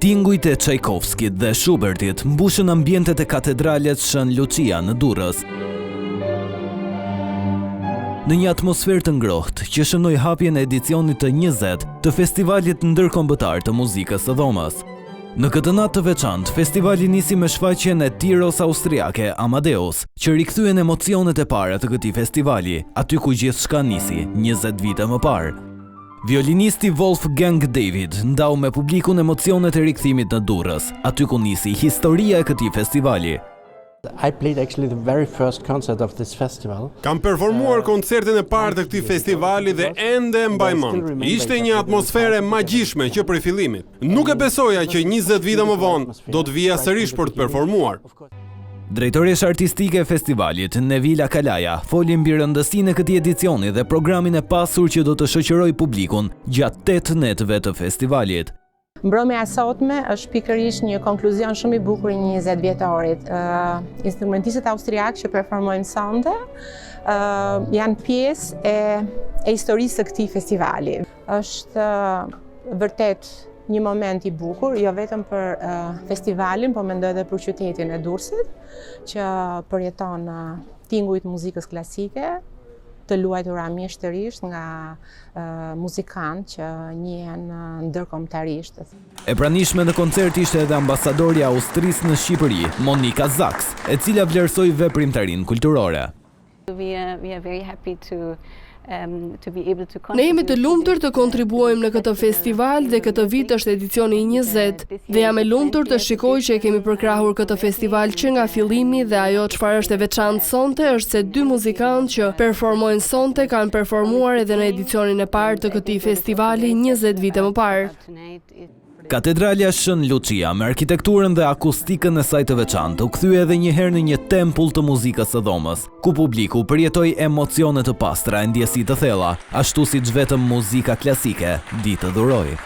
Tingujt e Çajkovskit dhe Schubertit mbushën ambientet e katedralet Shën Lucia në Durrës. Në një atmosferë të ngrohtë që shënoi hapjen e edicionit të 20 të Festivalit Ndërkombëtar të Muzikës së Dhomës. Në këtë natë të veçantë, festivali nisi me shfaqjen e tiros austriake Amadeus, që rikthyen emocionet e para të këtij festivali, aty ku gjithçka nisi 20 vite më parë. Violinisti Wolfgang David ndau me publikun emocionet e rikthimit në Durrës, aty ku nisi historia e këtij festivali. I played actually the very first concert of this festival. Kam performuar koncertin e parë të këtij festivali dhe ende mbaj mend. Ishte një atmosferë magjishme që prej fillimit. Nuk e besoja që 20 vite më vonë do të vija sërish për të performuar. Drejtoresha artistike e festivalit, Nevila Kalaja, foli mbi rëndësinë e këtij edicioni dhe programin e pasur që do të shoqërojë publikun gjatë 8 netëve të festivalit. Mbrëmja e sotme është pikërisht një konkluzion shumë i bukur i 20 vjetorit. Instrumentistët austriak që performojnë sonte janë pjesë e historisë së këtij festivali. Është vërtet një moment i bukur, jo vetëm për festivalin, po mendoj edhe për qytetin e Durrësit, që përjeton tingujt muzikës klasike, të luajtura mjeshtërisht nga muzikantë që njihen ndërkombëtarisht. E pranishme në koncert ishte edhe ambasadorja e Austrisë në Shqipëri, Monika Zaks, e cila vlerësoi veprimtarinë kulturore. Ne jemi të lumtur të kontribuojmë në këtë festival dhe këtë vit është edicioni 20 dhe jam e lumtur të shikoj që e kemi përkrahur këtë festival që nga fillimi dhe ajo çfarë është e veçantë sonte është se 2 muzikantë që performojnë sonte kanë performuar edhe në edicionin e parë të këtij festivali 20 vite më parë. Katedralja Shën Lucia me arkitekturën dhe akustikën e saj të veçantë u kthye edhe një herë në një tempull të muzikës së dhomës, ku publiku përjetoi emocione të pastra e ndjesi të thella, ashtu siç vetëm muzika klasike di të dhurojë.